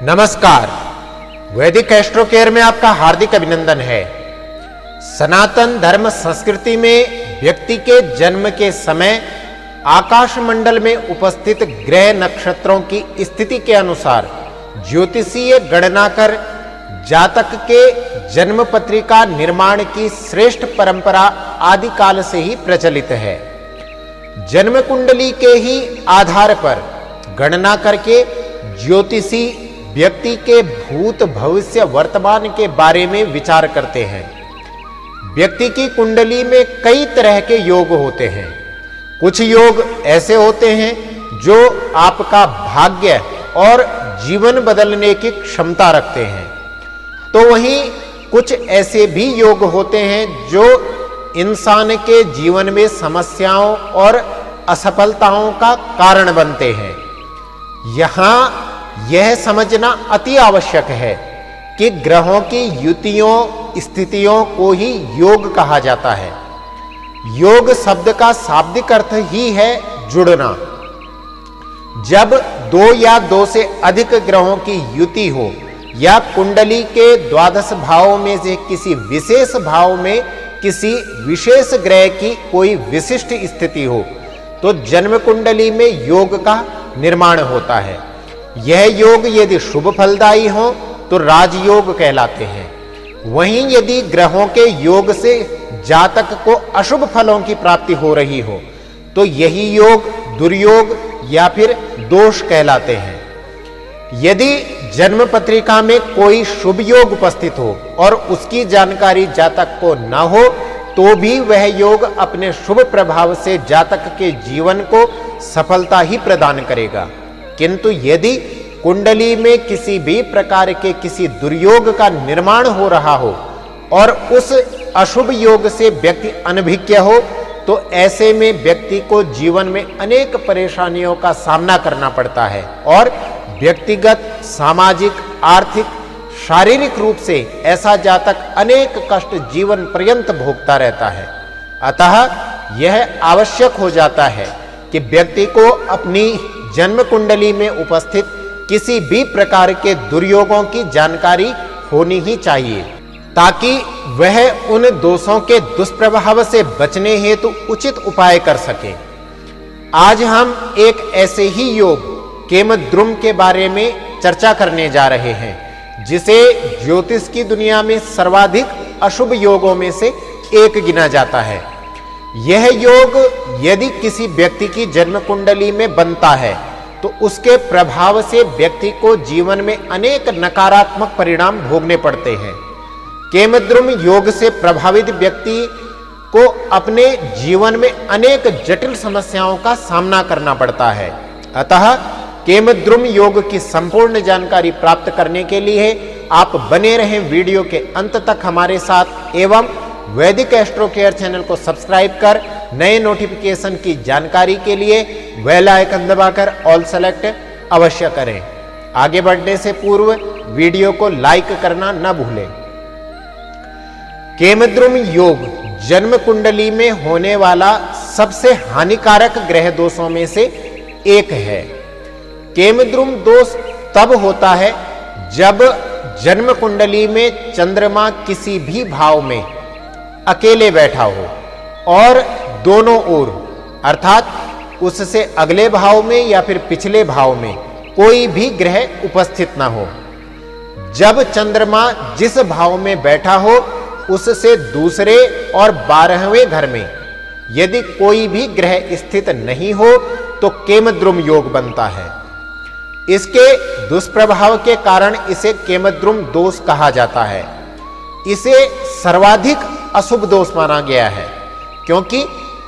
नमस्कार, वैदिक astro care में आपका हार्दिक अभिनंदन है। सनातन धर्म संस्कृति में व्यक्ति के जन्म के समय आकाश मंडल में उपस्थित ग्रह नक्षत्रों की स्थिति के अनुसार ज्योतिषीय गणना कर जातक के जन्म पत्रिका निर्माण की श्रेष्ठ परंपरा आदि काल से ही प्रचलित है। जन्म कुंडली के ही आधार पर गणना करके ज्योतिषी व्यक्ति के भूत भविष्य वर्तमान के बारे में विचार करते हैं। व्यक्ति की कुंडली में कई तरह के योग होते हैं। कुछ योग ऐसे होते हैं जो आपका भाग्य और जीवन बदलने की क्षमता रखते हैं, तो वहीं कुछ ऐसे भी योग होते हैं जो इंसान के जीवन में समस्याओं और असफलताओं का कारण बनते हैं। यहां यह समझना अति आवश्यक है कि ग्रहों की युतियों स्थितियों को ही योग कहा जाता है। योग शब्द का शाब्दिक अर्थ ही है जुड़ना। जब दो या दो से अधिक ग्रहों की युति हो या कुंडली के द्वादश भावों में से किसी विशेष भाव में किसी विशेष ग्रह की कोई विशिष्ट स्थिति हो, तो जन्म कुंडली में योग का निर्माण होता है। यह योग यदि शुभ फलदायी हो तो राजयोग कहलाते हैं। वहीं यदि ग्रहों के योग से जातक को अशुभ फलों की प्राप्ति हो रही हो तो यही योग दुर्योग या फिर दोष कहलाते हैं। यदि जन्म पत्रिका में कोई शुभ योग उपस्थित हो और उसकी जानकारी जातक को न हो तो भी वह योग अपने शुभ प्रभाव से जातक के जीवन को सफलता ही प्रदान करेगा। किंतु यदि कुंडली में किसी भी प्रकार के किसी दुर्योग का निर्माण हो रहा हो और उस अशुभ योग से व्यक्ति अनभिज्ञ हो तो ऐसे में व्यक्ति को जीवन में अनेक परेशानियों का सामना करना पड़ता है और व्यक्तिगत, सामाजिक, आर्थिक, शारीरिक रूप से ऐसा जातक अनेक कष्ट जीवन पर्यंत भोगता रहता है। अतः यह आवश्यक हो जाता है कि व्यक्ति को अपनी जन्म कुंडली में उपस्थित किसी भी प्रकार के दुर्योगों की जानकारी होनी ही चाहिए ताकि वह उन दोषों के दुष्प्रभाव से बचने हेतु उचित उपाय कर सके। आज हम एक ऐसे ही योग केमद्रुम के बारे में चर्चा करने जा रहे हैं जिसे ज्योतिष की दुनिया में सर्वाधिक अशुभ योगों में से एक गिना जाता है। यह योग यदि किसी व्यक्ति की जन्म कुंडली में बनता है तो उसके प्रभाव से व्यक्ति को जीवन में अनेक नकारात्मक परिणाम भोगने पड़ते हैं। केमद्रुम योग से प्रभावित व्यक्ति को अपने जीवन में अनेक जटिल समस्याओं का सामना करना पड़ता है। अतः केमद्रुम योग की संपूर्ण जानकारी प्राप्त करने के लिए आप बने रहें वीडियो के अंत तक हमारे साथ एवं वैदिक एस्ट्रो केयर चैनल को सब्सक्राइब कर नए नोटिफिकेशन की जानकारी के लिए बेल आइकन दबाकर ऑल सेलेक्ट अवश्य करें। आगे बढ़ने से पूर्व वीडियो को लाइक करना न भूलें। केमद्रुम योग जन्म कुंडली में होने वाला सबसे हानिकारक ग्रह दोषों में से एक है। केमद्रुम दोष तब होता है जब जन्म कुंडली में चंद्रमा किसी भी भाव में अकेले बैठा हो और दोनों ओर अर्थात उससे अगले भाव में या फिर पिछले भाव में कोई भी ग्रह उपस्थित ना हो। जब चंद्रमा जिस भाव में बैठा हो उससे दूसरे और 12वें घर में यदि कोई भी ग्रह स्थित नहीं हो तो केमद्रुम योग बनता है। इसके दुष्प्रभाव के कारण इसे केमद्रुम दोष कहा जाता है। इसे सर्वाधिक अशुभ दोष माना गया है क्योंकि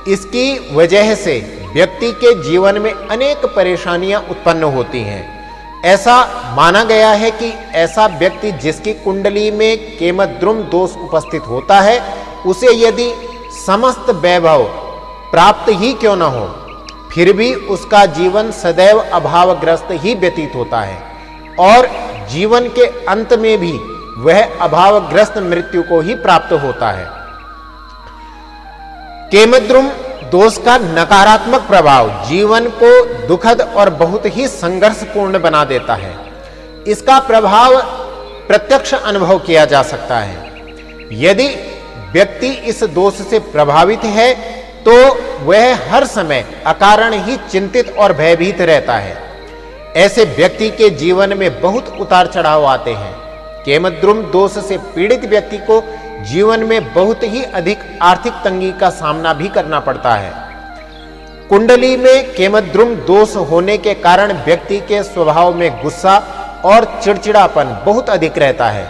इसकी वजह से व्यक्ति के जीवन में अनेक परेशानियां उत्पन्न होती हैं। ऐसा माना गया है कि ऐसा व्यक्ति जिसकी कुंडली में केमद्रुम दोष उपस्थित होता है उसे यदि समस्त वैभव प्राप्त ही क्यों न हो फिर भी उसका जीवन सदैव अभावग्रस्त ही व्यतीत होता है और जीवन के अंत में भी वह अभावग्रस्त मृत्यु को ही प्राप्त होता है। केमद्रुम दोष का नकारात्मक प्रभाव जीवन को दुखद और बहुत ही संघर्षपूर्ण बना देता है। इसका प्रभाव प्रत्यक्ष अनुभव किया जा सकता है। यदि व्यक्ति इस दोष से प्रभावित है तो वह हर समय अकारण ही चिंतित और भयभीत रहता है। ऐसे व्यक्ति के जीवन में बहुत उतार चढ़ाव आते हैं। केमद्रुम दोष से पीड़ित व्यक्ति को जीवन में बहुत ही अधिक आर्थिक तंगी का सामना भी करना पड़ता है। कुंडली में केमद्रुम दोष होने के कारण व्यक्ति के स्वभाव में गुस्सा और चिड़चिड़ापन बहुत अधिक रहता है।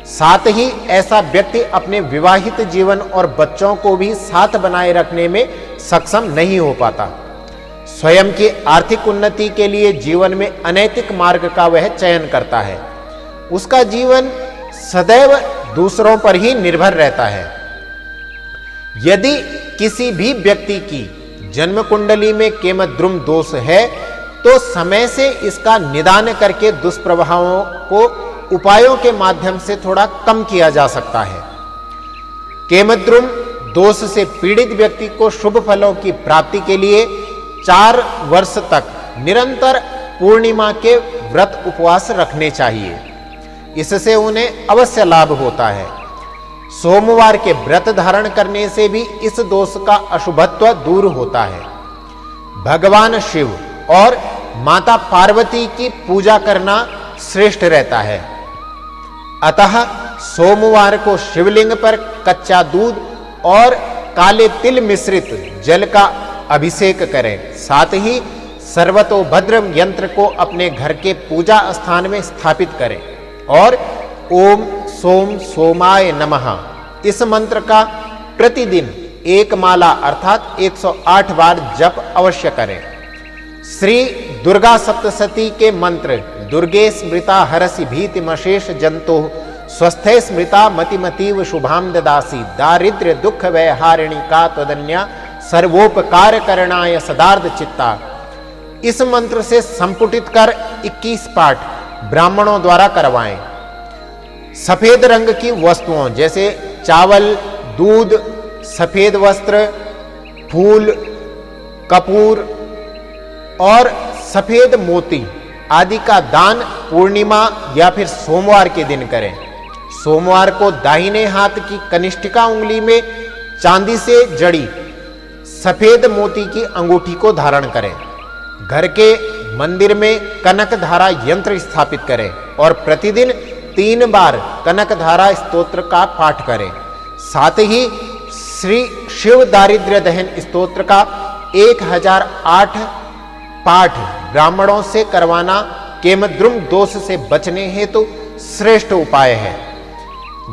साथ ही ऐसा व्यक्ति अपने विवाहित जीवन और बच्चों को भी साथ बनाए रखने में सक्षम नहीं हो पाता। स्वयं की आर्थिक उन्नति के लिए जीवन में अनैतिक मार्ग का वह चयन करता है। उसका जीवन सदैव दूसरों पर ही निर्भर रहता है। यदि किसी भी व्यक्ति की जन्म कुंडली में केमद्रुम दोष है तो समय से इसका निदान करके दुष्प्रभावों को उपायों के माध्यम से थोड़ा कम किया जा सकता है। केमद्रुम दोष से पीड़ित व्यक्ति को शुभ फलों की प्राप्ति के लिए 4 वर्ष तक निरंतर पूर्णिमा के व्रत उपवास रखने चाहिए। इससे उन्हें अवश्य लाभ होता है। सोमवार के व्रत धारण करने से भी इस दोष का अशुभत्व दूर होता है। भगवान शिव और माता पार्वती की पूजा करना श्रेष्ठ रहता है। अतः सोमवार को शिवलिंग पर कच्चा दूध और काले तिल मिश्रित जल का अभिषेक करें। साथ ही सर्वतोभद्रम यंत्र को अपने घर के पूजा स्थान में स्थापित करें और ओम सोम सोमाय नमः इस मंत्र का प्रतिदिन 1 माला अर्थात 108 बार जप अवश्य करें। श्री दुर्गा सप्तशती के मंत्र दुर्गे स्मृता हरसि भीतिमशेष जंतो स्वस्थे स्मृता मतिमतीव शुभाम ददासी दारिद्र्य दुख वैहारिणी का त्वदन्या सर्वोपकार करणाय सदार्थ चित्ता। इस मंत्र से संपुटित कर 21 पाठ ब्राह्मणों द्वारा करवाएं। सफेद रंग की वस्तुओं जैसे चावल, दूध, सफेद वस्त्र, फूल, कपूर और सफेद मोती आदि का दान पूर्णिमा या फिर सोमवार के दिन करें। सोमवार को दाहिने हाथ की कनिष्ठिका उंगली में चांदी से जड़ी सफेद मोती की अंगूठी को धारण करें। घर के मंदिर में कनक धारा यंत्र स्थापित करें और प्रतिदिन 3 बार कनक धारा स्तोत्र का पाठ करें। साथ ही श्री शिव दारिद्र्य दहन स्तोत्र का 1008 पाठ ब्राह्मणों से करवाना केमद्रुम दोष से बचने हेतु श्रेष्ठ उपाय है।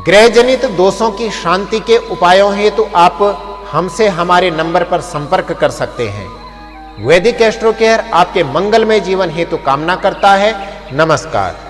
ग्रहजनित दोषों की शांति के उपायों हेतु आप हमसे हमारे नंबर पर संपर्क कर सकते हैं। वैदिक एस्ट्रो केयर आपके मंगलमय जीवन हेतु कामना करता है। नमस्कार।